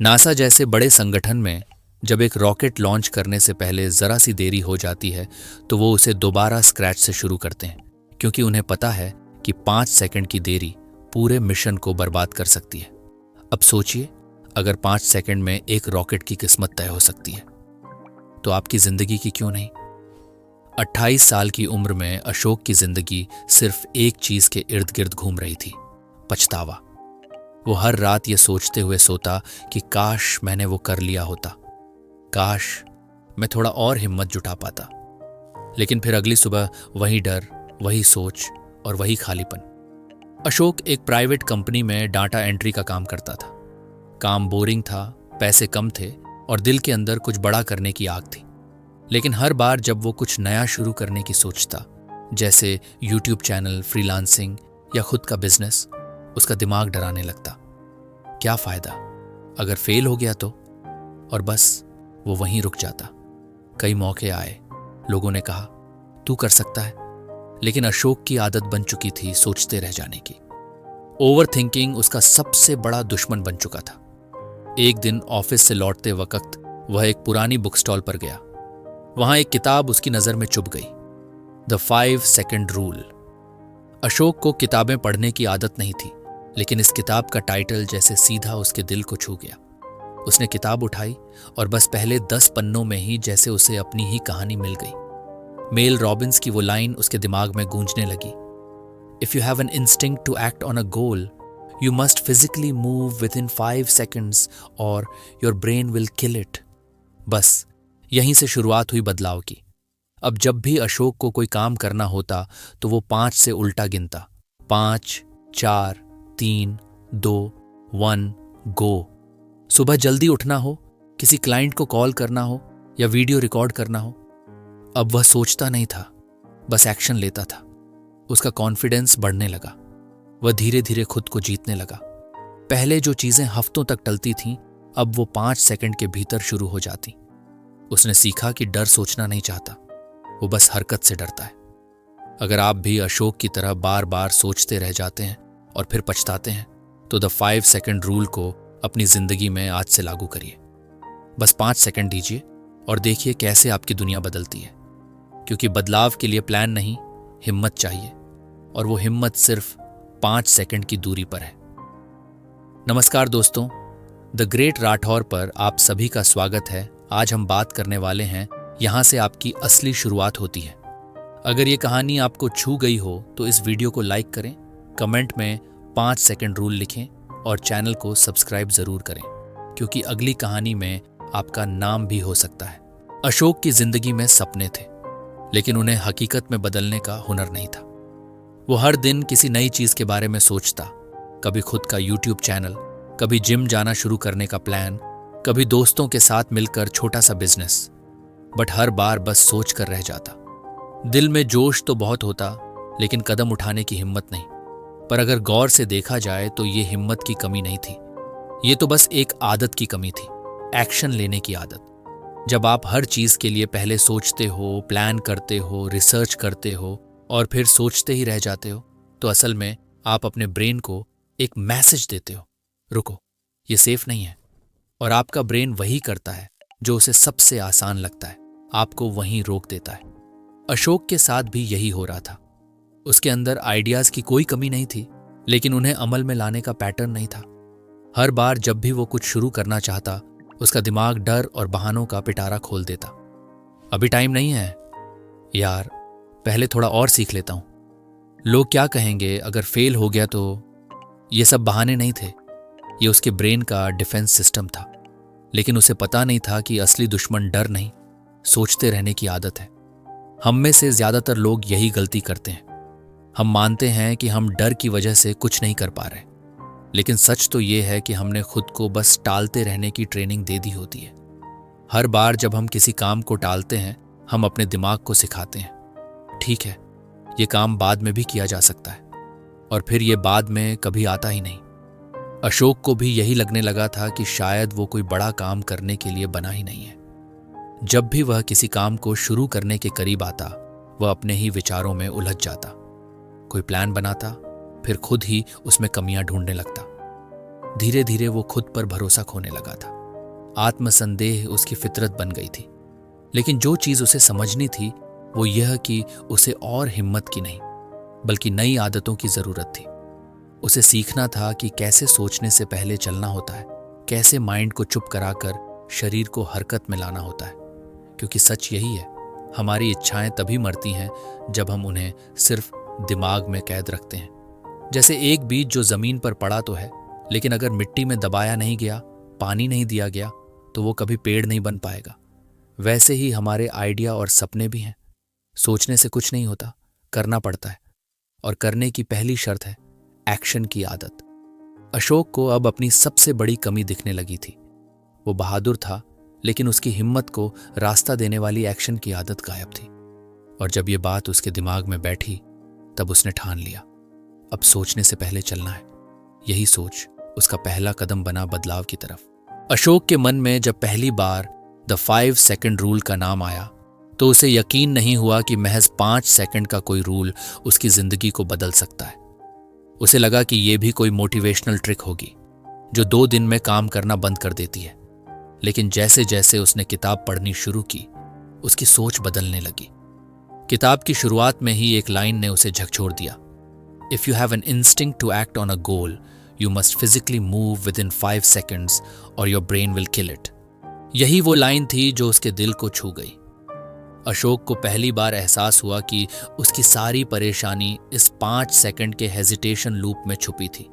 NASA जैसे बड़े संगठन में जब एक रॉकेट लॉन्च करने से पहले जरा सी देरी हो जाती है तो वो उसे दोबारा स्क्रैच से शुरू करते हैं, क्योंकि उन्हें पता है कि 5 सेकंड की देरी पूरे मिशन को बर्बाद कर सकती है। अब सोचिए, अगर 5 सेकंड में एक रॉकेट की किस्मत तय हो सकती है तो आपकी जिंदगी की क्यों नहीं। 28 साल की उम्र में अशोक की जिंदगी सिर्फ एक चीज के इर्द गिर्द घूम रही थी, पछतावा। वो हर रात ये सोचते हुए सोता कि काश मैंने वो कर लिया होता, काश मैं थोड़ा और हिम्मत जुटा पाता। लेकिन फिर अगली सुबह वही डर, वही सोच और वही खालीपन। अशोक एक प्राइवेट कंपनी में डाटा एंट्री का काम करता था। काम बोरिंग था, पैसे कम थे और दिल के अंदर कुछ बड़ा करने की आग थी। लेकिन हर बार जब वो कुछ नया शुरू करने की सोचता, जैसे यूट्यूब चैनल, फ्रीलांसिंग या खुद का बिजनेस, उसका दिमाग डराने लगता। क्या फायदा अगर फेल हो गया तो? और बस वो वहीं रुक जाता। कई मौके आए, लोगों ने कहा तू कर सकता है, लेकिन अशोक की आदत बन चुकी थी सोचते रह जाने की। ओवर थिंकिंग उसका सबसे बड़ा दुश्मन बन चुका था। एक दिन ऑफिस से लौटते वक्त वह एक पुरानी बुक स्टॉल पर गया। वहां एक किताब उसकी नजर में चुभ गई, द 5 सेकंड रूल। अशोक को किताबें पढ़ने की आदत नहीं थी, लेकिन इस किताब का टाइटल जैसे सीधा उसके दिल को छू गया। उसने किताब उठाई और बस पहले 10 पन्नों में ही जैसे उसे अपनी ही कहानी मिल गई। मेल रॉबिन्स की वो लाइन उसके दिमाग में गूंजने लगी, if you have an instinct to act on a goal, you must physically move within 5 seconds और your brain will kill it. बस यहीं से शुरुआत हुई बदलाव की। अब जब भी अशोक को कोई काम करना होता तो वो 5 से उल्टा गिनता, 5, 4, 3, 2, 1, गो। सुबह जल्दी उठना हो, किसी क्लाइंट को कॉल करना हो या वीडियो रिकॉर्ड करना हो, अब वह सोचता नहीं था, बस एक्शन लेता था। उसका कॉन्फिडेंस बढ़ने लगा। वह धीरे धीरे खुद को जीतने लगा। पहले जो चीजें हफ्तों तक टलती थीं, अब वो 5 सेकंड के भीतर शुरू हो जाती। उसने सीखा कि डर सोचना नहीं चाहता, वो बस हरकत से डरता है। अगर आप भी अशोक की तरह बार बार सोचते रह जाते हैं और फिर पछताते हैं, तो द 5 सेकंड रूल को अपनी जिंदगी में आज से लागू करिए। बस 5 सेकंड दीजिए और देखिए कैसे आपकी दुनिया बदलती है। क्योंकि बदलाव के लिए प्लान नहीं, हिम्मत चाहिए, और वो हिम्मत सिर्फ 5 सेकंड की दूरी पर है। नमस्कार दोस्तों, द ग्रेट राठौर पर आप सभी का स्वागत है। आज हम बात करने वाले हैं यहां से आपकी असली शुरुआत होती है। अगर ये कहानी आपको छू गई हो तो इस वीडियो को लाइक करें, कमेंट में 5 सेकंड रूल लिखें और चैनल को सब्सक्राइब जरूर करें, क्योंकि अगली कहानी में आपका नाम भी हो सकता है। अशोक की जिंदगी में सपने थे, लेकिन उन्हें हकीकत में बदलने का हुनर नहीं था। वो हर दिन किसी नई चीज के बारे में सोचता, कभी खुद का यूट्यूब चैनल, कभी जिम जाना शुरू करने का प्लान, कभी दोस्तों के साथ मिलकर छोटा सा बिजनेस। बट हर बार बस सोच कर रह जाता। दिल में जोश तो बहुत होता, लेकिन कदम उठाने की हिम्मत नहीं। पर अगर गौर से देखा जाए तो ये हिम्मत की कमी नहीं थी, ये तो बस एक आदत की कमी थी, एक्शन लेने की आदत। जब आप हर चीज के लिए पहले सोचते हो, प्लान करते हो, रिसर्च करते हो और फिर सोचते ही रह जाते हो, तो असल में आप अपने ब्रेन को एक मैसेज देते हो, रुको, ये सेफ नहीं है। और आपका ब्रेन वही करता है जो उसे सबसे आसान लगता है, आपको वहीं रोक देता है। अशोक के साथ भी यही हो रहा था। उसके अंदर आइडियाज की कोई कमी नहीं थी, लेकिन उन्हें अमल में लाने का पैटर्न नहीं था। हर बार जब भी वो कुछ शुरू करना चाहता, उसका दिमाग डर और बहानों का पिटारा खोल देता। अभी टाइम नहीं है यार, पहले थोड़ा और सीख लेता हूं, लोग क्या कहेंगे अगर फेल हो गया तो। ये सब बहाने नहीं थे, ये उसके ब्रेन का डिफेंस सिस्टम था। लेकिन उसे पता नहीं था कि असली दुश्मन डर नहीं, सोचते रहने की आदत है। हम में से ज्यादातर लोग यही गलती करते हैं। हम मानते हैं कि हम डर की वजह से कुछ नहीं कर पा रहे, लेकिन सच तो ये है कि हमने खुद को बस टालते रहने की ट्रेनिंग दे दी होती है। हर बार जब हम किसी काम को टालते हैं, हम अपने दिमाग को सिखाते हैं, ठीक है, ये काम बाद में भी किया जा सकता है, और फिर ये बाद में कभी आता ही नहीं। अशोक को भी यही लगने लगा था कि शायद वो कोई बड़ा काम करने के लिए बना ही नहीं है। जब भी वह किसी काम को शुरू करने के करीब आता, वह अपने ही विचारों में उलझ जाता। कोई प्लान बनाता, फिर खुद ही उसमें कमियां ढूंढने लगता। धीरे धीरे वो खुद पर भरोसा खोने लगा था। आत्मसंदेह उसकी फितरत बन गई थी। लेकिन जो चीज उसे समझनी थी वो यह कि उसे और हिम्मत की नहीं बल्कि नई आदतों की जरूरत थी। उसे सीखना था कि कैसे सोचने से पहले चलना होता है, कैसे माइंड को चुप कराकर शरीर को हरकत में लाना होता है। क्योंकि सच यही है, हमारी इच्छाएं तभी मरती हैं जब हम उन्हें सिर्फ दिमाग में कैद रखते हैं। जैसे एक बीज जो जमीन पर पड़ा तो है, लेकिन अगर मिट्टी में दबाया नहीं गया, पानी नहीं दिया गया, तो वो कभी पेड़ नहीं बन पाएगा। वैसे ही हमारे आइडिया और सपने भी हैं। सोचने से कुछ नहीं होता, करना पड़ता है। और करने की पहली शर्त है एक्शन की आदत। अशोक को अब अपनी सबसे बड़ी कमी दिखने लगी थी। वो बहादुर था, लेकिन उसकी हिम्मत को रास्ता देने वाली एक्शन की आदत गायब थी। और जब ये बात उसके दिमाग में बैठी, तब उसने ठान लिया, अब सोचने से पहले चलना है। यही सोच उसका पहला कदम बना बदलाव की तरफ। अशोक के मन में जब पहली बार द 5 सेकंड रूल का नाम आया, तो उसे यकीन नहीं हुआ कि महज 5 सेकंड का कोई रूल उसकी जिंदगी को बदल सकता है। उसे लगा कि यह भी कोई मोटिवेशनल ट्रिक होगी जो 2 दिन में काम करना बंद कर देती है। लेकिन जैसे जैसे उसने किताब पढ़नी शुरू की, उसकी सोच बदलने लगी। किताब की शुरुआत में ही एक लाइन ने उसे झकझोर दिया, if you have an instinct to act on a goal, you must physically move within 5 seconds और your brain will kill it. यही वो लाइन थी जो उसके दिल को छू गई। अशोक को पहली बार एहसास हुआ कि उसकी सारी परेशानी इस 5 सेकंड के हेजिटेशन लूप में छुपी थी।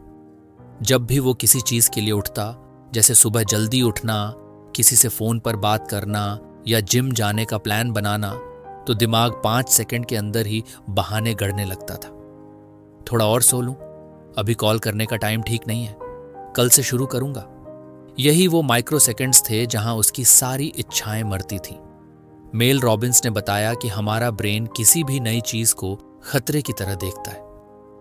जब भी वो किसी चीज के लिए उठता, जैसे सुबह जल्दी उठना, किसी से फोन पर बात करना या जिम जाने का प्लान बनाना, तो दिमाग 5 सेकंड के अंदर ही बहाने गढ़ने लगता था। थोड़ा और सो लूं, अभी कॉल करने का टाइम ठीक नहीं है, कल से शुरू करूंगा। यही वो माइक्रो सेकंड्स थे जहां उसकी सारी इच्छाएं मरती थीं। मेल रॉबिन्स ने बताया कि हमारा ब्रेन किसी भी नई चीज को खतरे की तरह देखता है।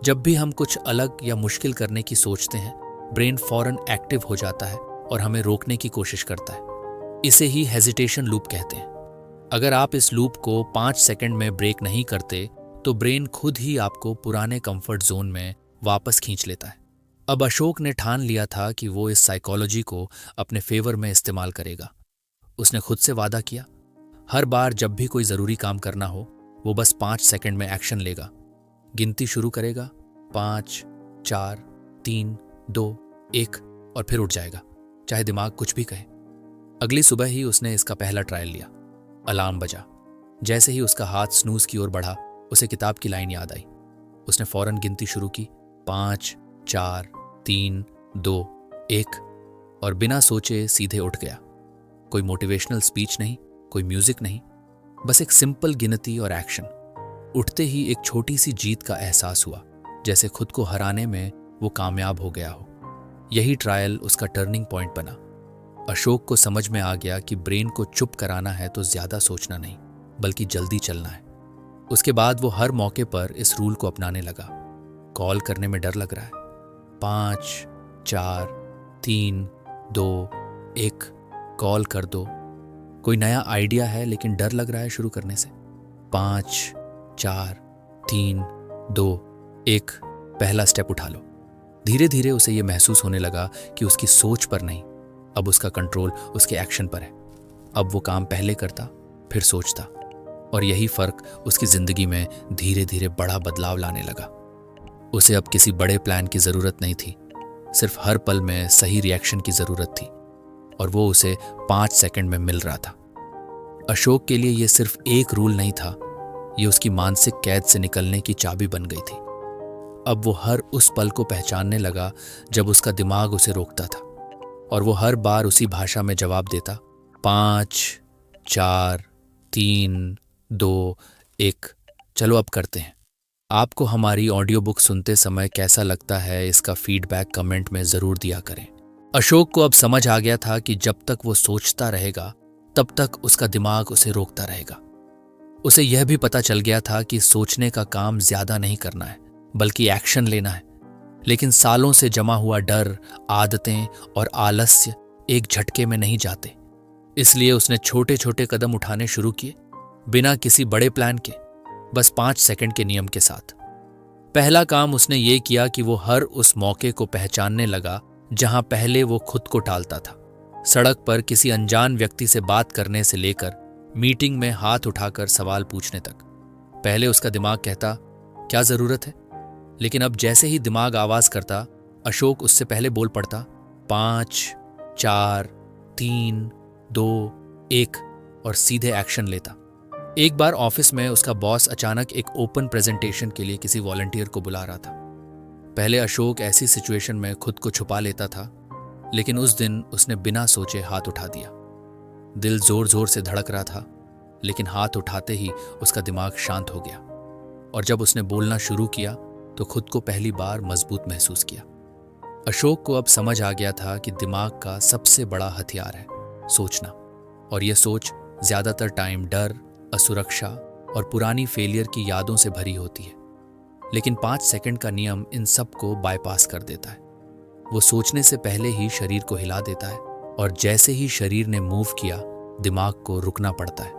जब भी हम कुछ अलग या मुश्किल करने की सोचते हैं, ब्रेन फौरन एक्टिव हो जाता है और हमें रोकने की कोशिश करता है। इसे ही हेजिटेशन लूप कहते हैं। अगर आप इस लूप को 5 सेकंड में ब्रेक नहीं करते, तो ब्रेन खुद ही आपको पुराने कंफर्ट जोन में वापस खींच लेता है। अब अशोक ने ठान लिया था कि वो इस साइकोलॉजी को अपने फेवर में इस्तेमाल करेगा। उसने खुद से वादा किया, हर बार जब भी कोई जरूरी काम करना हो, वो बस 5 सेकंड में एक्शन लेगा। गिनती शुरू करेगा, 5, 4, 3, 2, 1 और फिर उठ जाएगा, चाहे दिमाग कुछ भी कहे। अगली सुबह ही उसने इसका पहला ट्रायल लिया। अलार्म बजा। जैसे ही उसका हाथ स्नूज की ओर बढ़ा, उसे किताब की लाइन याद आई। उसने फौरन गिनती शुरू की, 5, 4, 3, 2, 1 और बिना सोचे सीधे उठ गया। कोई मोटिवेशनल स्पीच नहीं, कोई म्यूजिक नहीं, बस एक सिंपल गिनती और एक्शन। उठते ही एक छोटी सी जीत का एहसास हुआ, जैसे खुद को हराने में वो कामयाब हो गया हो। यही ट्रायल उसका टर्निंग पॉइंट बना। अशोक को समझ में आ गया कि ब्रेन को चुप कराना है तो ज्यादा सोचना नहीं, बल्कि जल्दी चलना है। उसके बाद वो हर मौके पर इस रूल को अपनाने लगा। कॉल करने में डर लग रहा है, 5, 4, 3, 2, 1 कॉल कर दो। कोई नया आइडिया है लेकिन डर लग रहा है शुरू करने से, 5, 4, 3, 2, 1 पहला स्टेप उठा लो। धीरे धीरे उसे यह महसूस होने लगा कि उसकी सोच पर नहीं, अब उसका कंट्रोल उसके एक्शन पर है। अब वो काम पहले करता, फिर सोचता, और यही फर्क उसकी जिंदगी में धीरे धीरे बड़ा बदलाव लाने लगा। उसे अब किसी बड़े प्लान की जरूरत नहीं थी, सिर्फ हर पल में सही रिएक्शन की जरूरत थी, और वो उसे 5 सेकंड में मिल रहा था। अशोक के लिए यह सिर्फ एक रूल नहीं था, ये उसकी मानसिक कैद से निकलने की चाबी बन गई थी। अब वो हर उस पल को पहचानने लगा जब उसका दिमाग उसे रोकता था, और वो हर बार उसी भाषा में जवाब देता, 5, 4, 3, 2, 1 चलो अब करते हैं। आपको हमारी ऑडियो बुक सुनते समय कैसा लगता है, इसका फीडबैक कमेंट में जरूर दिया करें। अशोक को अब समझ आ गया था कि जब तक वो सोचता रहेगा, तब तक उसका दिमाग उसे रोकता रहेगा। उसे यह भी पता चल गया था कि सोचने का काम ज्यादा नहीं करना है, बल्कि एक्शन लेना है। लेकिन सालों से जमा हुआ डर, आदतें और आलस्य एक झटके में नहीं जाते। इसलिए उसने छोटे छोटे कदम उठाने शुरू किए, बिना किसी बड़े प्लान के, बस 5 सेकंड के नियम के साथ। पहला काम उसने ये किया कि वो हर उस मौके को पहचानने लगा जहां पहले वो खुद को टालता था। सड़क पर किसी अनजान व्यक्ति से बात करने से लेकर मीटिंग में हाथ उठाकर सवाल पूछने तक। पहले उसका दिमाग कहता क्या जरूरत है, लेकिन अब जैसे ही दिमाग आवाज करता अशोक उससे पहले बोल पड़ता 5, 4, 3, 2, 1 और सीधे एक्शन लेता। एक बार ऑफिस में उसका बॉस अचानक एक ओपन प्रेजेंटेशन के लिए किसी वॉलंटियर को बुला रहा था। पहले अशोक ऐसी सिचुएशन में खुद को छुपा लेता था, लेकिन उस दिन उसने बिना सोचे हाथ उठा दिया। दिल जोर जोर से धड़क रहा था, लेकिन हाथ उठाते ही उसका दिमाग शांत हो गया और जब उसने बोलना शुरू किया तो खुद को पहली बार मजबूत महसूस किया। अशोक को अब समझ आ गया था कि दिमाग का सबसे बड़ा हथियार है सोचना, और यह सोच ज्यादातर टाइम डर, असुरक्षा और पुरानी फेलियर की यादों से भरी होती है। लेकिन 5 सेकंड का नियम इन सब को बायपास कर देता है। वो सोचने से पहले ही शरीर को हिला देता है और जैसे ही शरीर ने मूव किया दिमाग को रुकना पड़ता है।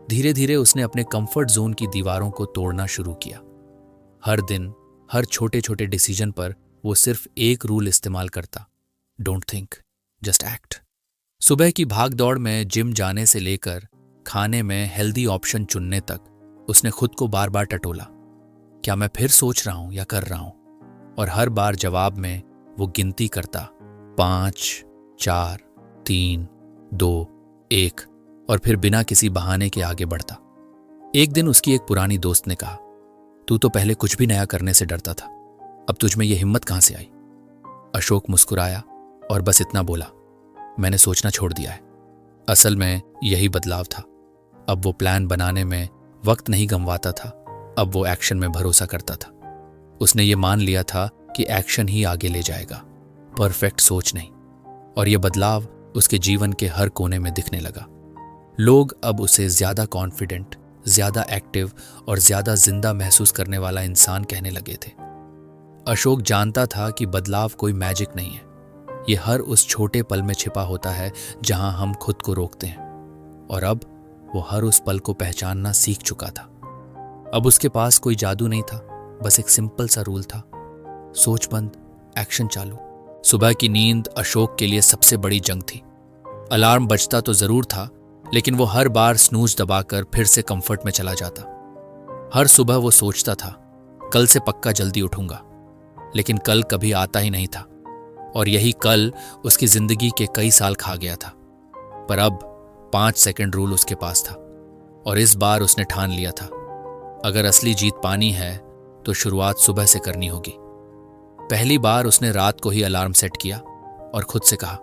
धीरे धीरे उसने अपने कंफर्ट जोन की दीवारों को तोड़ना शुरू किया। हर दिन हर छोटे छोटे डिसीजन पर वो सिर्फ एक रूल इस्तेमाल करता, डोंट थिंक, जस्ट एक्ट। सुबह की भाग दौड़ में जिम जाने से लेकर खाने में हेल्दी ऑप्शन चुनने तक उसने खुद को बार बार टटोला, क्या मैं फिर सोच रहा हूं या कर रहा हूं? और हर बार जवाब में वो गिनती करता 5, 4, 3, 2, 1 और फिर बिना किसी बहाने के आगे बढ़ता। एक दिन उसकी एक पुरानी दोस्त ने कहा, तू तो पहले कुछ भी नया करने से डरता था, अब तुझ में ये हिम्मत कहां से आई? अशोक मुस्कुराया और बस इतना बोला, मैंने सोचना छोड़ दिया है। असल में यही बदलाव था। अब वो प्लान बनाने में वक्त नहीं गंवाता था, अब वो एक्शन में भरोसा करता था। उसने ये मान लिया था कि एक्शन ही आगे ले जाएगा, परफेक्ट सोच नहीं। और यह बदलाव उसके जीवन के हर कोने में दिखने लगा। लोग अब उसे ज्यादा कॉन्फिडेंट, ज्यादा एक्टिव और ज्यादा जिंदा महसूस करने वाला इंसान कहने लगे थे। अशोक जानता था कि बदलाव कोई मैजिक नहीं है, ये हर उस छोटे पल में छिपा होता है जहां हम खुद को रोकते हैं। और अब वो हर उस पल को पहचानना सीख चुका था। अब उसके पास कोई जादू नहीं था, बस एक सिंपल सा रूल था, सोच बंद, एक्शन चालू। सुबह की नींद अशोक के लिए सबसे बड़ी जंग थी। अलार्म बजता तो जरूर था, लेकिन वो हर बार स्नूज दबाकर फिर से कंफर्ट में चला जाता। हर सुबह वो सोचता था, कल से पक्का जल्दी उठूंगा, लेकिन कल कभी आता ही नहीं था और यही कल उसकी जिंदगी के कई साल खा गया था। पर अब 5 सेकंड रूल उसके पास था और इस बार उसने ठान लिया था, अगर असली जीत पानी है तो शुरुआत सुबह से करनी होगी। पहली बार उसने रात को ही अलार्म सेट किया और खुद से कहा,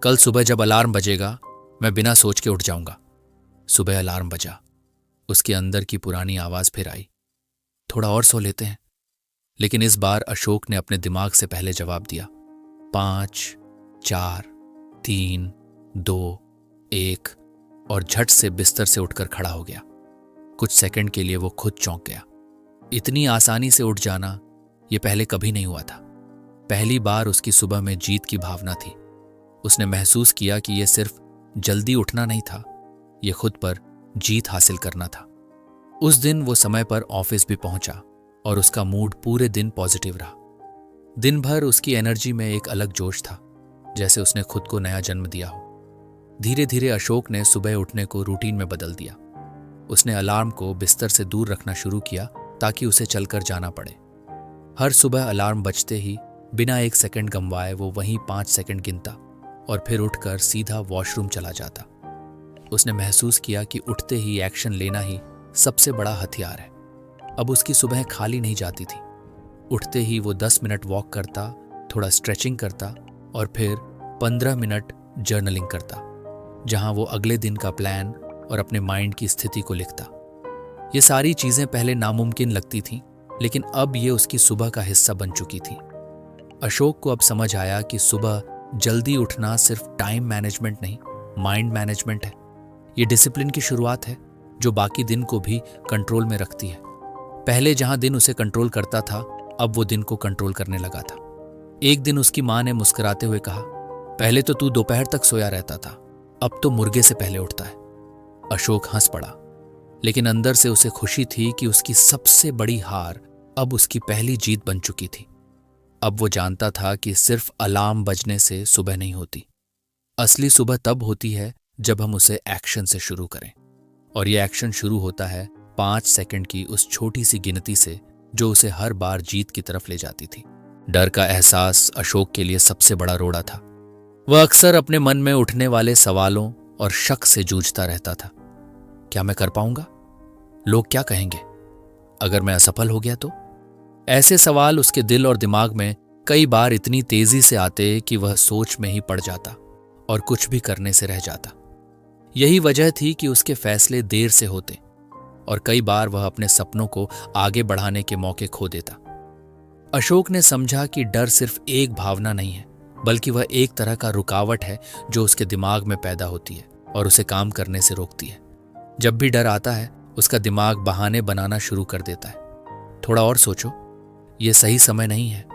कल सुबह जब अलार्म बजेगा मैं बिना सोच के उठ जाऊंगा। सुबह अलार्म बजा, उसके अंदर की पुरानी आवाज फिर आई, थोड़ा और सो लेते हैं। लेकिन इस बार अशोक ने अपने दिमाग से पहले जवाब दिया, 5, 4, 3, 2, 1 और झट से बिस्तर से उठकर खड़ा हो गया। कुछ सेकंड के लिए वो खुद चौंक गया। इतनी आसानी से उठ जाना ये पहले कभी नहीं हुआ था। पहली बार उसकी सुबह में जीत की भावना थी। उसने महसूस किया कि यह सिर्फ जल्दी उठना नहीं था, यह खुद पर जीत हासिल करना था। उस दिन वो समय पर ऑफिस भी पहुंचा और उसका मूड पूरे दिन पॉजिटिव रहा। दिन भर उसकी एनर्जी में एक अलग जोश था, जैसे उसने खुद को नया जन्म दिया हो। धीरे धीरे अशोक ने सुबह उठने को रूटीन में बदल दिया। उसने अलार्म को बिस्तर से दूर रखना शुरू किया ताकि उसे चलकर जाना पड़े। हर सुबह अलार्म बजते ही बिना 1 सेकंड गंवाए वो वहीं 5 सेकंड गिनता और फिर उठकर सीधा वॉशरूम चला जाता। उसने महसूस किया कि उठते ही एक्शन लेना ही सबसे बड़ा हथियार है। अब उसकी सुबह खाली नहीं जाती थी। उठते ही वो 10 मिनट वॉक करता, थोड़ा स्ट्रेचिंग करता और फिर 15 मिनट जर्नलिंग करता, जहां वो अगले दिन का प्लान और अपने माइंड की स्थिति को लिखता। ये सारी चीजें पहले नामुमकिन लगती थीं, लेकिन अब ये उसकी सुबह का हिस्सा बन चुकी थी। अशोक को अब समझ आया कि सुबह जल्दी उठना सिर्फ टाइम मैनेजमेंट नहीं, माइंड मैनेजमेंट है। ये डिसिप्लिन की शुरुआत है जो बाकी दिन को भी कंट्रोल में रखती है। पहले जहां दिन उसे कंट्रोल करता था, अब वो दिन को कंट्रोल करने लगा था। एक दिन उसकी मां ने मुस्कुराते हुए कहा, पहले तो तू दोपहर तक सोया रहता था, अब तो मुर्गे से पहले उठता है। अशोक हंस पड़ा, लेकिन अंदर से उसे खुशी थी कि उसकी सबसे बड़ी हार अब उसकी पहली जीत बन चुकी थी। अब वो जानता था कि सिर्फ अलार्म बजने से सुबह नहीं होती, असली सुबह तब होती है जब हम उसे एक्शन से शुरू करें, और ये एक्शन शुरू होता है 5 सेकंड की उस छोटी सी गिनती से जो उसे हर बार जीत की तरफ ले जाती थी। डर का एहसास अशोक के लिए सबसे बड़ा रोड़ा था। वह अक्सर अपने मन में उठने वाले सवालों और शक से जूझता रहता था। क्या मैं कर पाऊंगा? लोग क्या कहेंगे? अगर मैं असफल हो गया तो? ऐसे सवाल उसके दिल और दिमाग में कई बार इतनी तेजी से आते कि वह सोच में ही पड़ जाता और कुछ भी करने से रह जाता। यही वजह थी कि उसके फैसले देर से होते और कई बार वह अपने सपनों को आगे बढ़ाने के मौके खो देता। अशोक ने समझा कि डर सिर्फ एक भावना नहीं है, बल्कि वह एक तरह का रुकावट है जो उसके दिमाग में पैदा होती है और उसे काम करने से रोकती है। जब भी डर आता है, उसका दिमाग बहाने बनाना शुरू कर देता है। थोड़ा और सोचो, ये सही समय नहीं है,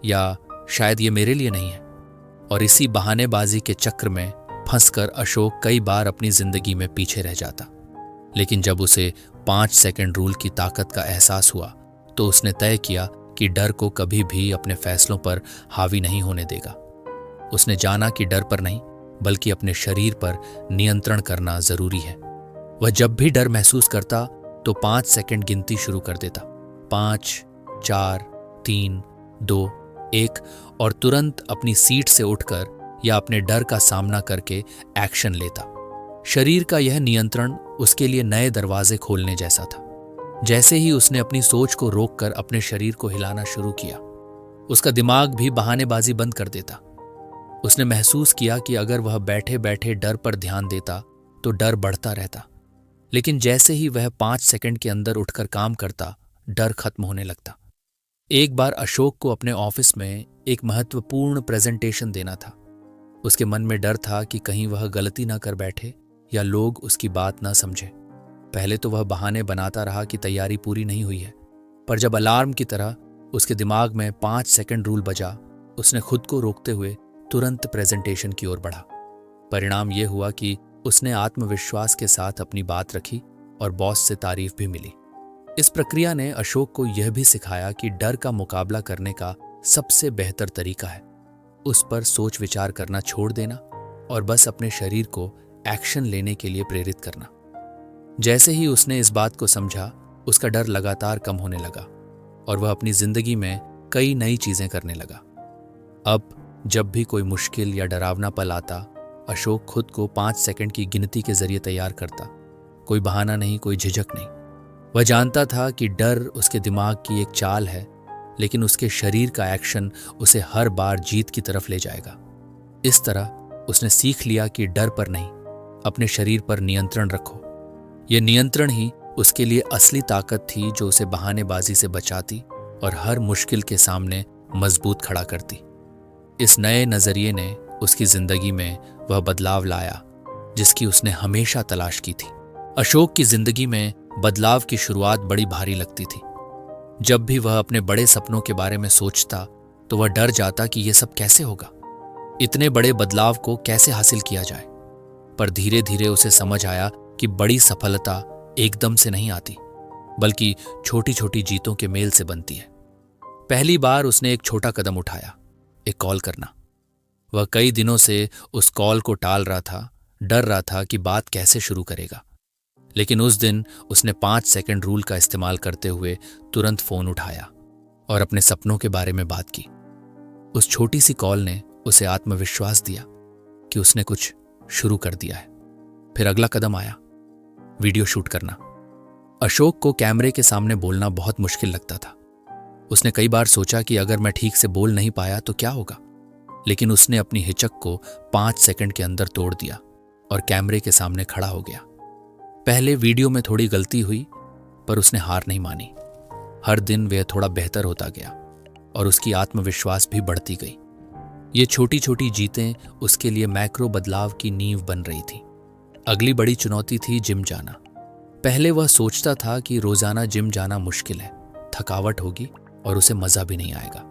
या शायद ये मेरे लिए नहीं है। और इसी बहानेबाजी के चक्र में फंसकर अशोक कई बार अपनी जिंदगी में पीछे रह जाता। लेकिन जब उसे 5 सेकंड रूल की ताकत का एहसास हुआ तो उसने तय किया कि डर को कभी भी अपने फैसलों पर हावी नहीं होने देगा। उसने जाना कि डर पर नहीं, बल्कि अपने शरीर पर नियंत्रण करना जरूरी है। वह जब भी डर महसूस करता तो 5 सेकंड गिनती शुरू कर देता। 5, 4, 3, 2, 1 और तुरंत अपनी सीट से उठकर या अपने डर का सामना करके एक्शन लेता। शरीर का यह नियंत्रण उसके लिए नए दरवाजे खोलने जैसा था। जैसे ही उसने अपनी सोच को रोककर अपने शरीर को हिलाना शुरू किया, उसका दिमाग भी बहानेबाजी बंद कर देता। उसने महसूस किया कि अगर वह बैठे बैठे डर पर ध्यान देता तो डर बढ़ता रहता, लेकिन जैसे ही वह 5 सेकंड के अंदर उठकर काम करता, डर खत्म होने लगता। एक बार अशोक को अपने ऑफिस में एक महत्वपूर्ण प्रेजेंटेशन देना था। उसके मन में डर था कि कहीं वह गलती ना कर बैठे या लोग उसकी बात ना समझे। पहले तो वह बहाने बनाता रहा कि तैयारी पूरी नहीं हुई है, पर जब अलार्म की तरह उसके दिमाग में 5 सेकंड रूल बजा, उसने खुद को रोकते हुए तुरंत प्रेजेंटेशन की ओर बढ़ा। परिणाम यह हुआ कि उसने आत्मविश्वास के साथ अपनी बात रखी और बॉस से तारीफ भी मिली। इस प्रक्रिया ने अशोक को यह भी सिखाया कि डर का मुकाबला करने का सबसे बेहतर तरीका है उस पर सोच विचार करना छोड़ देना और बस अपने शरीर को एक्शन लेने के लिए प्रेरित करना। जैसे ही उसने इस बात को समझा, उसका डर लगातार कम होने लगा और वह अपनी जिंदगी में कई नई चीजें करने लगा। अब जब भी कोई मुश्किल या डरावना पल आता, अशोक खुद को 5 सेकंड की गिनती के जरिए तैयार करता। कोई बहाना नहीं, कोई झिझक नहीं। वह जानता था कि डर उसके दिमाग की एक चाल है, लेकिन उसके शरीर का एक्शन उसे हर बार जीत की तरफ ले जाएगा। इस तरह उसने सीख लिया कि डर पर नहीं, अपने शरीर पर नियंत्रण रखो। यह नियंत्रण ही उसके लिए असली ताकत थी जो उसे बहानेबाजी से बचाती और हर मुश्किल के सामने मजबूत खड़ा करती। इस नए नजरिए ने उसकी जिंदगी में वह बदलाव लाया जिसकी उसने हमेशा तलाश की थी। अशोक की जिंदगी में बदलाव की शुरुआत बड़ी भारी लगती थी। जब भी वह अपने बड़े सपनों के बारे में सोचता तो वह डर जाता कि यह सब कैसे होगा, इतने बड़े बदलाव को कैसे हासिल किया जाए। पर धीरे धीरे उसे समझ आया कि बड़ी सफलता एकदम से नहीं आती, बल्कि छोटी छोटी जीतों के मेल से बनती है। पहली बार उसने एक छोटा कदम उठाया, एक कॉल करना। वह कई दिनों से उस कॉल को टाल रहा था, डर रहा था कि बात कैसे शुरू करेगा। लेकिन उस दिन उसने 5 सेकंड रूल का इस्तेमाल करते हुए तुरंत फोन उठाया और अपने सपनों के बारे में बात की। उस छोटी सी कॉल ने उसे आत्मविश्वास दिया कि उसने कुछ शुरू कर दिया है। फिर अगला कदम आया, वीडियो शूट करना। अशोक को कैमरे के सामने बोलना बहुत मुश्किल लगता था। उसने कई बार सोचा कि अगर मैं ठीक से बोल नहीं पाया तो क्या होगा, लेकिन उसने अपनी हिचक को 5 सेकंड के अंदर तोड़ दिया और कैमरे के सामने खड़ा हो गया। पहले वीडियो में थोड़ी गलती हुई, पर उसने हार नहीं मानी। हर दिन वह थोड़ा बेहतर होता गया और उसकी आत्मविश्वास भी बढ़ती गई। ये छोटी छोटी जीतें उसके लिए मैक्रो बदलाव की नींव बन रही थी। अगली बड़ी चुनौती थी जिम जाना। पहले वह सोचता था कि रोजाना जिम जाना मुश्किल है, थकावट होगी और उसे मजा भी नहीं आएगा।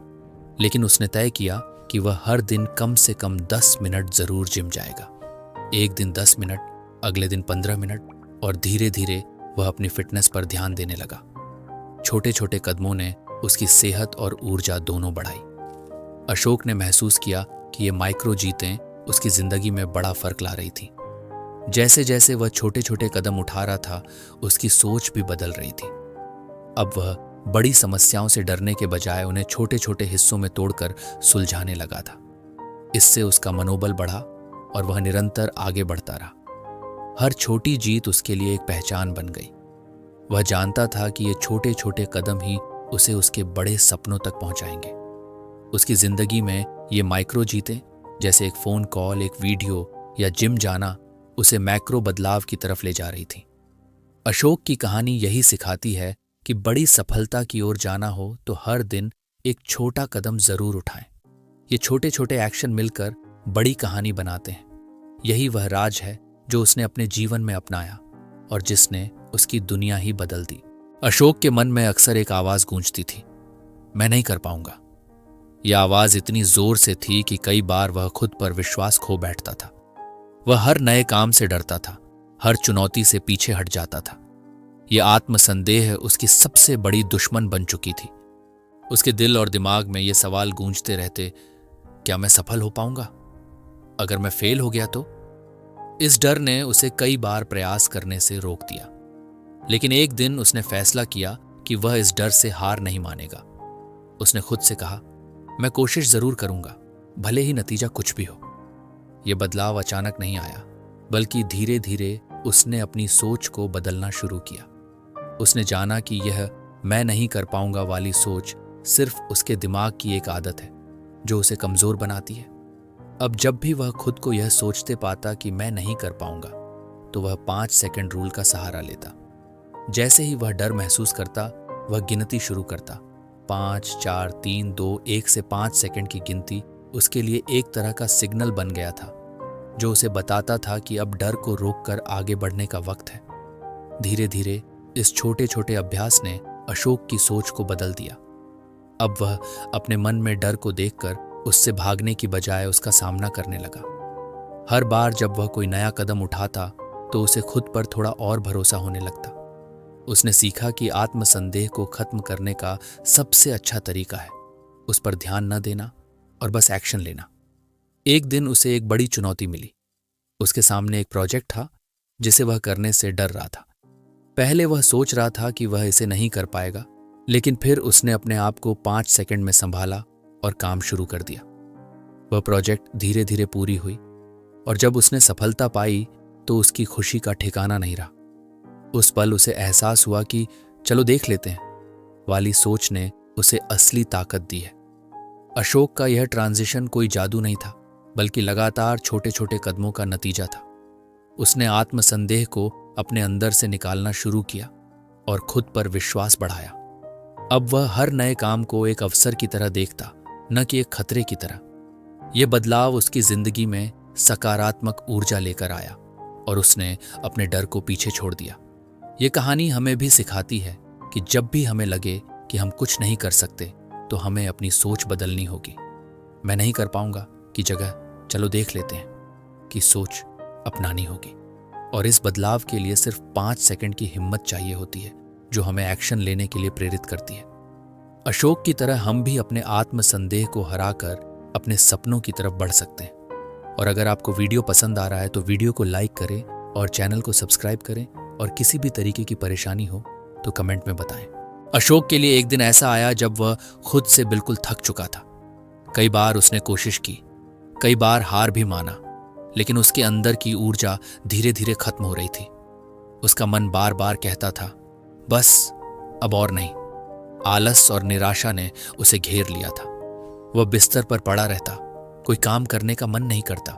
लेकिन उसने तय किया कि वह हर दिन कम से कम 10 मिनट जरूर जिम जाएगा। एक दिन 10 मिनट, अगले दिन 15 मिनट, और धीरे धीरे वह अपनी फिटनेस पर ध्यान देने लगा। छोटे छोटे कदमों ने उसकी सेहत और ऊर्जा दोनों बढ़ाई। अशोक ने महसूस किया कि ये माइक्रो जीतें उसकी जिंदगी में बड़ा फर्क ला रही थी। जैसे जैसे वह छोटे छोटे कदम उठा रहा था, उसकी सोच भी बदल रही थी। अब वह बड़ी समस्याओं से डरने के बजाय उन्हें छोटे छोटे हिस्सों में तोड़कर सुलझाने लगा था। इससे उसका मनोबल बढ़ा और वह निरंतर आगे बढ़ता रहा। हर छोटी जीत उसके लिए एक पहचान बन गई। वह जानता था कि ये छोटे छोटे कदम ही उसे उसके बड़े सपनों तक पहुंचाएंगे। उसकी जिंदगी में ये माइक्रो जीतें, जैसे एक फोन कॉल, एक वीडियो या जिम जाना, उसे मैक्रो बदलाव की तरफ ले जा रही थी। अशोक की कहानी यही सिखाती है कि बड़ी सफलता की ओर जाना हो तो हर दिन एक छोटा कदम जरूर उठाएं। ये छोटे छोटे एक्शन मिलकर बड़ी कहानी बनाते हैं। यही वह राज है जो उसने अपने जीवन में अपनाया और जिसने उसकी दुनिया ही बदल दी। अशोक के मन में अक्सर एक आवाज गूंजती थी, मैं नहीं कर पाऊंगा। यह आवाज इतनी जोर से थी कि कई बार वह खुद पर विश्वास खो बैठता था। वह हर नए काम से डरता था, हर चुनौती से पीछे हट जाता था। यह आत्मसंदेह उसकी सबसे बड़ी दुश्मन बन चुकी थी। उसके दिल और दिमाग में ये सवाल गूंजते रहते, क्या मैं सफल हो पाऊंगा? अगर मैं फेल हो गया तो? इस डर ने उसे कई बार प्रयास करने से रोक दिया। लेकिन एक दिन उसने फैसला किया कि वह इस डर से हार नहीं मानेगा। उसने खुद से कहा, मैं कोशिश जरूर करूंगा, भले ही नतीजा कुछ भी हो। यह बदलाव अचानक नहीं आया, बल्कि धीरे धीरे उसने अपनी सोच को बदलना शुरू किया। उसने जाना कि यह मैं नहीं कर पाऊंगा वाली सोच सिर्फ उसके दिमाग की एक आदत है जो उसे कमजोर बनाती है। अब जब भी वह खुद को यह सोचते पाता कि मैं नहीं कर पाऊंगा, तो वह 5 सेकंड रूल का सहारा लेता। जैसे ही वह डर महसूस करता, वह गिनती शुरू करता। 5, 4, 3, 2, 1 से 5 सेकंड की गिनती उसके लिए एक तरह का सिग्नल बन गया था, जो उसे बताता था कि अब डर को रोककर आगे बढ़ने का वक्त है। धीरे धीरे इस छोटे छोटे अभ्यास ने अशोक की सोच को बदल दिया। अब वह अपने मन में डर को देखकर उससे भागने की बजाय उसका सामना करने लगा। हर बार जब वह कोई नया कदम उठाता तो उसे खुद पर थोड़ा और भरोसा होने लगता। उसने सीखा कि आत्मसंदेह को खत्म करने का सबसे अच्छा तरीका है उस पर ध्यान न देना और बस एक्शन लेना। एक दिन उसे एक बड़ी चुनौती मिली। उसके सामने एक प्रोजेक्ट था जिसे वह करने से डर रहा था। पहले वह सोच रहा था कि वह इसे नहीं कर पाएगा, लेकिन फिर उसने अपने आप को 5 सेकंड में संभाला और काम शुरू कर दिया। वह प्रोजेक्ट धीरे धीरे पूरी हुई और जब उसने सफलता पाई तो उसकी खुशी का ठिकाना नहीं रहा। उस पल उसे एहसास हुआ कि चलो देख लेते हैं वाली सोच ने उसे असली ताकत दी है। अशोक का यह ट्रांजिशन कोई जादू नहीं था, बल्कि लगातार छोटे छोटे कदमों का नतीजा था। उसने आत्मसंदेह को अपने अंदर से निकालना शुरू किया और खुद पर विश्वास बढ़ाया। अब वह हर नए काम को एक अवसर की तरह देखता, न कि एक खतरे की तरह। यह बदलाव उसकी जिंदगी में सकारात्मक ऊर्जा लेकर आया और उसने अपने डर को पीछे छोड़ दिया। यह कहानी हमें भी सिखाती है कि जब भी हमें लगे कि हम कुछ नहीं कर सकते, तो हमें अपनी सोच बदलनी होगी। मैं नहीं कर पाऊंगा की जगह चलो देख लेते हैं कि सोच अपनानी होगी। और इस बदलाव के लिए सिर्फ 5 सेकंड की हिम्मत चाहिए होती है, जो हमें एक्शन लेने के लिए प्रेरित करती है। अशोक की तरह हम भी अपने आत्मसंदेह को हराकर अपने सपनों की तरफ बढ़ सकते हैं। और अगर आपको वीडियो पसंद आ रहा है तो वीडियो को लाइक करें और चैनल को सब्सक्राइब करें, और किसी भी तरीके की परेशानी हो तो कमेंट में बताएं। अशोक के लिए एक दिन ऐसा आया जब वह खुद से बिल्कुल थक चुका था। कई बार उसने कोशिश की, कई बार हार भी माना, लेकिन उसके अंदर की ऊर्जा धीरे धीरे खत्म हो रही थी। उसका मन बार बार कहता था, बस अब और नहीं। आलस और निराशा ने उसे घेर लिया था। वह बिस्तर पर पड़ा रहता, कोई काम करने का मन नहीं करता।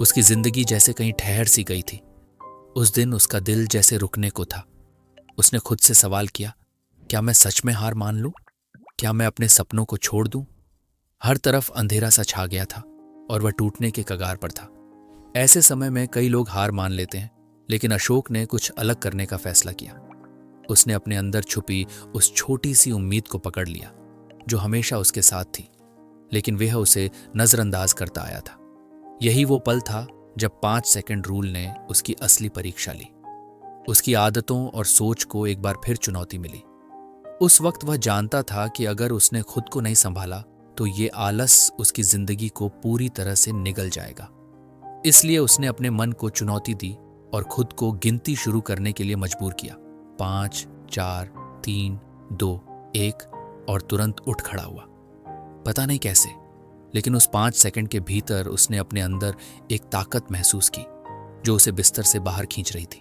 उसकी जिंदगी जैसे कहीं ठहर सी गई थी। उस दिन उसका दिल जैसे रुकने को था। उसने खुद से सवाल किया, क्या मैं सच में हार मान लूं? क्या मैं अपने सपनों को छोड़ दूं? हर तरफ अंधेरा सा छा गया था और वह टूटने के कगार पर था। ऐसे समय में कई लोग हार मान लेते हैं, लेकिन अशोक ने कुछ अलग करने का फैसला किया। उसने अपने अंदर छुपी उस छोटी सी उम्मीद को पकड़ लिया जो हमेशा उसके साथ थी, लेकिन वह उसे नजरअंदाज करता आया था। यही वो पल था जब 5 सेकंड रूल ने उसकी असली परीक्षा ली। उसकी आदतों और सोच को एक बार फिर चुनौती मिली। उस वक्त वह जानता था कि अगर उसने खुद को नहीं संभाला तो ये आलस उसकी जिंदगी को पूरी तरह से निगल जाएगा। इसलिए उसने अपने मन को चुनौती दी और खुद को गिनती शुरू करने के लिए मजबूर किया। 5, 4, 3, 2, 1 और तुरंत उठ खड़ा हुआ। पता नहीं कैसे, लेकिन उस 5 सेकंड के भीतर उसने अपने अंदर एक ताकत महसूस की जो उसे बिस्तर से बाहर खींच रही थी।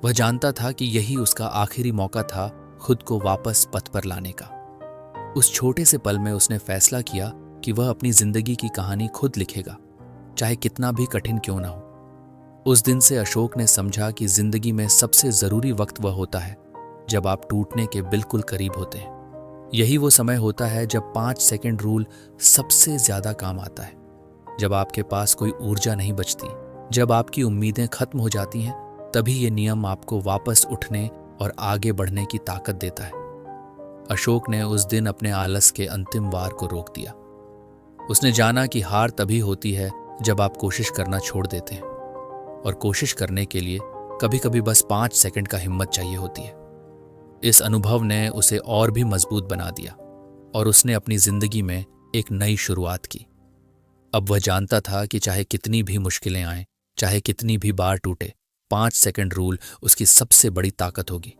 वह जानता था कि यही उसका आखिरी मौका था खुद को वापस पथ पर लाने का। उस छोटे से पल में उसने फैसला किया कि वह अपनी जिंदगी की कहानी खुद लिखेगा, चाहे कितना भी कठिन क्यों ना हो। उस दिन से अशोक ने समझा कि जिंदगी में सबसे जरूरी वक्त वह होता है जब आप टूटने के बिल्कुल करीब होते हैं। यही वो समय होता है जब 5 सेकंड रूल सबसे ज्यादा काम आता है, जब आपके पास कोई ऊर्जा नहीं बचती, जब आपकी उम्मीदें खत्म हो जाती हैं, तभी ये नियम आपको वापस उठने और आगे बढ़ने की ताकत देता है। अशोक ने उस दिन अपने आलस के अंतिम वार को रोक दिया। उसने जाना कि हार तभी होती है जब आप कोशिश करना छोड़ देते हैं, और कोशिश करने के लिए कभी कभी बस 5 सेकंड का हिम्मत चाहिए होती है। इस अनुभव ने उसे और भी मजबूत बना दिया और उसने अपनी जिंदगी में एक नई शुरुआत की। अब वह जानता था कि चाहे कितनी भी मुश्किलें आएं, चाहे कितनी भी बार टूटे, 5 सेकंड रूल उसकी सबसे बड़ी ताकत होगी।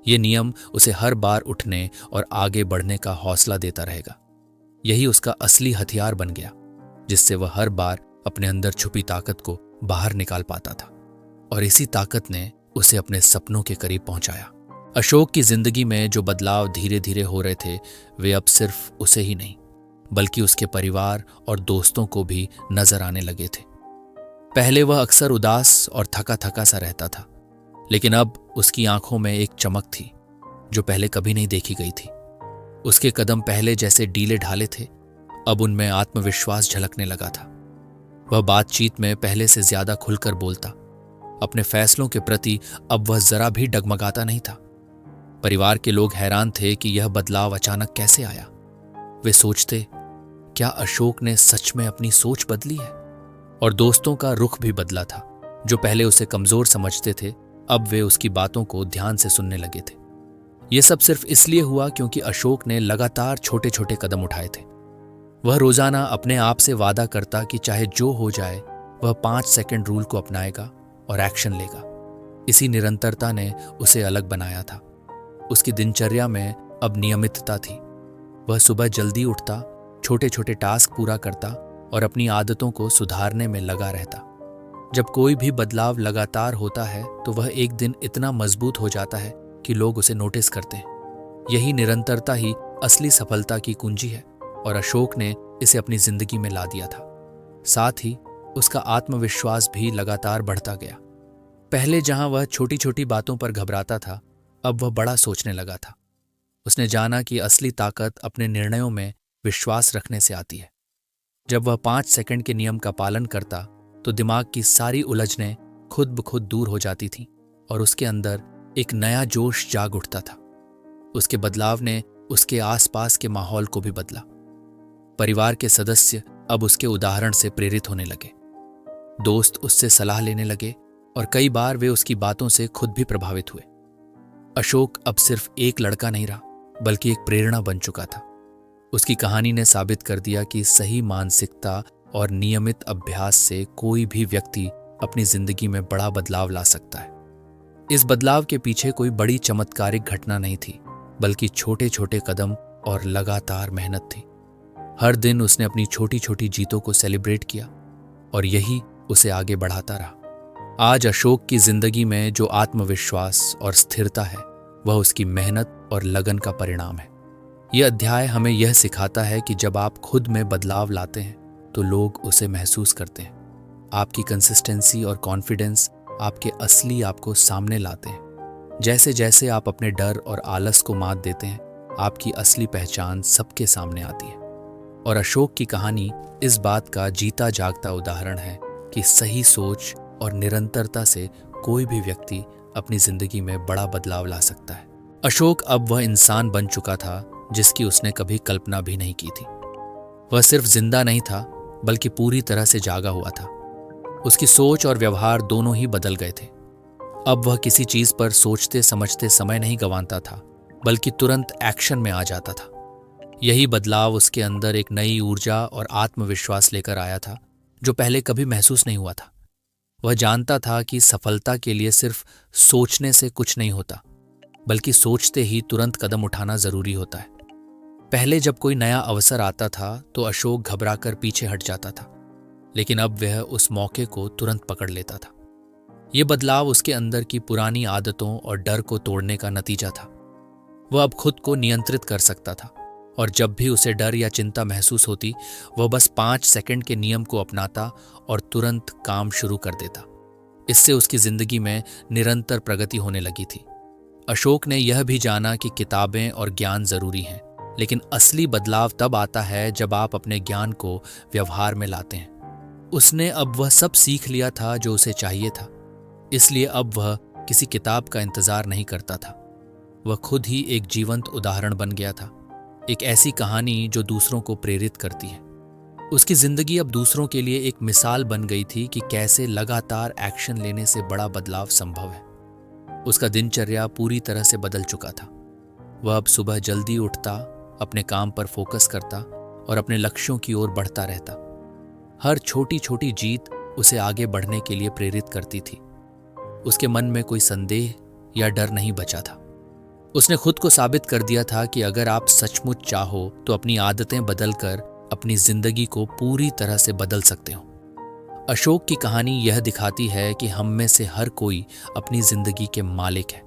ये नियम उसे हर बार उठने और आगे बढ़ने का हौसला देता रहेगा। यही उसका असली हथियार बन गया, जिससे वह हर बार अपने अंदर छुपी ताकत को बाहर निकाल पाता था, और इसी ताकत ने उसे अपने सपनों के करीब पहुंचाया। अशोक की जिंदगी में जो बदलाव धीरे धीरे हो रहे थे, वे अब सिर्फ उसे ही नहीं बल्कि उसके परिवार और दोस्तों को भी नजर आने लगे थे। पहले वह अक्सर उदास और थका थका सा रहता था, लेकिन अब उसकी आंखों में एक चमक थी जो पहले कभी नहीं देखी गई थी। उसके कदम पहले जैसे डीले ढाले थे, अब उनमें आत्मविश्वास झलकने लगा था। वह बातचीत में पहले से ज्यादा खुलकर बोलता। अपने फैसलों के प्रति अब वह जरा भी डगमगाता नहीं था। परिवार के लोग हैरान थे कि यह बदलाव अचानक कैसे आया। वे सोचते, क्या अशोक ने सच में अपनी सोच बदली है? और दोस्तों का रुख भी बदला था। जो पहले उसे कमजोर समझते थे, अब वे उसकी बातों को ध्यान से सुनने लगे थे। यह सब सिर्फ इसलिए हुआ क्योंकि अशोक ने लगातार छोटे छोटे कदम उठाए थे। वह रोजाना अपने आप से वादा करता कि चाहे जो हो जाए, वह 5 सेकंड रूल को अपनाएगा और एक्शन लेगा। इसी निरंतरता ने उसे अलग बनाया था। उसकी दिनचर्या में अब नियमितता थी। वह सुबह जल्दी उठता, छोटे छोटे टास्क पूरा करता और अपनी आदतों को सुधारने में लगा रहता। जब कोई भी बदलाव लगातार होता है तो वह एक दिन इतना मजबूत हो जाता है कि लोग उसे नोटिस करते हैं। यही निरंतरता ही असली सफलता की कुंजी है, और अशोक ने इसे अपनी जिंदगी में ला दिया था। साथ ही उसका आत्मविश्वास भी लगातार बढ़ता गया। पहले जहां वह छोटी छोटी बातों पर घबराता था, अब वह बड़ा सोचने लगा था। उसने जाना कि असली ताकत अपने निर्णयों में विश्वास रखने से आती है। जब वह 5 सेकंड के नियम का पालन करता तो दिमाग की सारी उलझनें खुद ब खुद दूर हो जाती थीं और उसके अंदर एक नया जोश जाग उठता था। उसके बदलाव ने उसके आसपास के माहौल को भी बदला। परिवार के सदस्य अब उसके उदाहरण से प्रेरित होने लगे। दोस्त उससे सलाह लेने लगे और कई बार वे उसकी बातों से खुद भी प्रभावित हुए। अशोक अब सिर्फ एक लड़का नहीं रहा, बल्कि एक प्रेरणा बन चुका था। उसकी कहानी ने साबित कर दिया कि सही मानसिकता और नियमित अभ्यास से कोई भी व्यक्ति अपनी जिंदगी में बड़ा बदलाव ला सकता है। इस बदलाव के पीछे कोई बड़ी चमत्कारिक घटना नहीं थी, बल्कि छोटे छोटे कदम और लगातार मेहनत थी। हर दिन उसने अपनी छोटी छोटी जीतों को सेलिब्रेट किया और यही उसे आगे बढ़ाता रहा। आज अशोक की जिंदगी में जो आत्मविश्वास और स्थिरता है, वह उसकी मेहनत और लगन का परिणाम है। यह अध्याय हमें यह सिखाता है कि जब आप खुद में बदलाव लाते हैं तो लोग उसे महसूस करते हैं। आपकी कंसिस्टेंसी और कॉन्फिडेंस आपके असली आपको सामने लाते हैं। जैसे जैसे आप अपने डर और आलस को मात देते हैं, आपकी असली पहचान सबके सामने आती है। और अशोक की कहानी इस बात का जीता जागता उदाहरण है कि सही सोच और निरंतरता से कोई भी व्यक्ति अपनी जिंदगी में बड़ा बदलाव ला सकता है। अशोक अब वह इंसान बन चुका था जिसकी उसने कभी कल्पना भी नहीं की थी। वह सिर्फ जिंदा नहीं था, बल्कि पूरी तरह से जागा हुआ था। उसकी सोच और व्यवहार दोनों ही बदल गए थे। अब वह किसी चीज पर सोचते समझते समय नहीं गंवाता था, बल्कि तुरंत एक्शन में आ जाता था। यही बदलाव उसके अंदर एक नई ऊर्जा और आत्मविश्वास लेकर आया था, जो पहले कभी महसूस नहीं हुआ था। वह जानता था कि सफलता के लिए सिर्फ सोचने से कुछ नहीं होता, बल्कि सोचते ही तुरंत कदम उठाना जरूरी होता है। पहले जब कोई नया अवसर आता था तो अशोक घबराकर पीछे हट जाता था, लेकिन अब वह उस मौके को तुरंत पकड़ लेता था। ये बदलाव उसके अंदर की पुरानी आदतों और डर को तोड़ने का नतीजा था। वह अब खुद को नियंत्रित कर सकता था, और जब भी उसे डर या चिंता महसूस होती, वह बस 5 सेकंड के नियम को अपनाता और तुरंत काम शुरू कर देता। इससे उसकी जिंदगी में निरंतर प्रगति होने लगी थी। अशोक ने यह भी जाना कि किताबें और ज्ञान जरूरी हैं, लेकिन असली बदलाव तब आता है जब आप अपने ज्ञान को व्यवहार में लाते हैं। उसने अब वह सब सीख लिया था जो उसे चाहिए था, इसलिए अब वह किसी किताब का इंतजार नहीं करता था। वह खुद ही एक जीवंत उदाहरण बन गया था, एक ऐसी कहानी जो दूसरों को प्रेरित करती है। उसकी जिंदगी अब दूसरों के लिए एक मिसाल बन गई थी कि कैसे लगातार एक्शन लेने से बड़ा बदलाव संभव है। उसका दिनचर्या पूरी तरह से बदल चुका था। वह अब सुबह जल्दी उठता, अपने काम पर फोकस करता और अपने लक्ष्यों की ओर बढ़ता रहता। हर छोटी छोटी जीत उसे आगे बढ़ने के लिए प्रेरित करती थी। उसके मन में कोई संदेह या डर नहीं बचा था। उसने खुद को साबित कर दिया था कि अगर आप सचमुच चाहो तो अपनी आदतें बदलकर अपनी जिंदगी को पूरी तरह से बदल सकते हो। अशोक की कहानी यह दिखाती है कि हम में से हर कोई अपनी जिंदगी के मालिक है।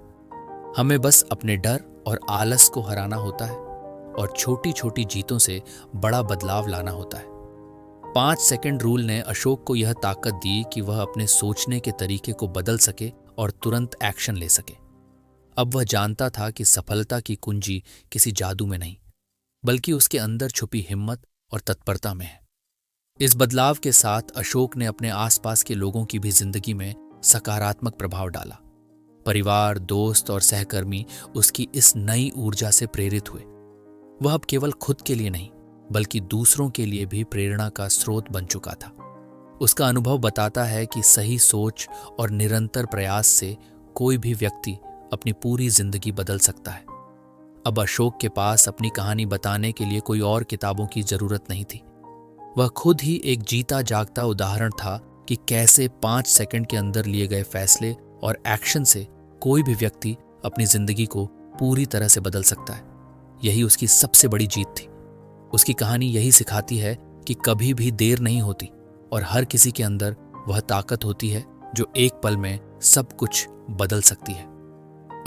हमें बस अपने डर और आलस को हराना होता है और छोटी छोटी जीतों से बड़ा बदलाव लाना होता है। 5 सेकंड रूल ने अशोक को यह ताकत दी कि वह अपने सोचने के तरीके को बदल सके और तुरंत एक्शन ले सके। अब वह जानता था कि सफलता की कुंजी किसी जादू में नहीं, बल्कि उसके अंदर छुपी हिम्मत और तत्परता में है। इस बदलाव के साथ अशोक ने अपने आसपास के लोगों की भी जिंदगी में सकारात्मक प्रभाव डाला। परिवार, दोस्त और सहकर्मी उसकी इस नई ऊर्जा से प्रेरित हुए। वह अब केवल खुद के लिए नहीं, बल्कि दूसरों के लिए भी प्रेरणा का स्रोत बन चुका था। उसका अनुभव बताता है कि सही सोच और निरंतर प्रयास से कोई भी व्यक्ति अपनी पूरी जिंदगी बदल सकता है। अब अशोक के पास अपनी कहानी बताने के लिए कोई और किताबों की जरूरत नहीं थी। वह खुद ही एक जीता जागता उदाहरण था कि कैसे 5 सेकंड के अंदर लिए गए फैसले और एक्शन से कोई भी व्यक्ति अपनी जिंदगी को पूरी तरह से बदल सकता है। यही उसकी सबसे बड़ी जीत थी। उसकी कहानी यही सिखाती है कि कभी भी देर नहीं होती और हर किसी के अंदर वह ताकत होती है जो एक पल में सब कुछ बदल सकती है।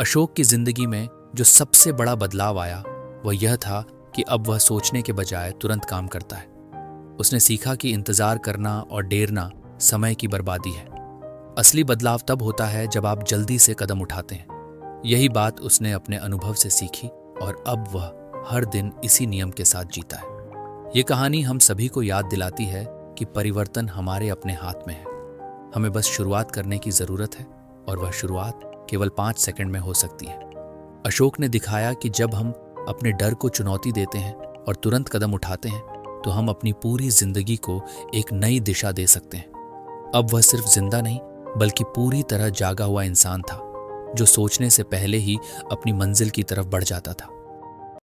अशोक की जिंदगी में जो सबसे बड़ा बदलाव आया वह यह था कि अब वह सोचने के बजाय तुरंत काम करता है। उसने सीखा कि इंतजार करना और डेरना समय की बर्बादी है। असली बदलाव तब होता है जब आप जल्दी से कदम उठाते हैं। यही बात उसने अपने अनुभव से सीखी और अब वह हर दिन इसी नियम के साथ जीता है। ये कहानी हम सभी को याद दिलाती है कि परिवर्तन हमारे अपने हाथ में है। हमें बस शुरुआत करने की जरूरत है और वह शुरुआत केवल 5 सेकंड में हो सकती है। अशोक ने दिखाया कि जब हम अपने डर को चुनौती देते हैं और तुरंत कदम उठाते हैं तो हम अपनी पूरी जिंदगी को एक नई दिशा दे सकते हैं। अब वह सिर्फ जिंदा नहीं, बल्कि पूरी तरह जागा हुआ इंसान था जो सोचने से पहले ही अपनी मंजिल की तरफ बढ़ जाता था।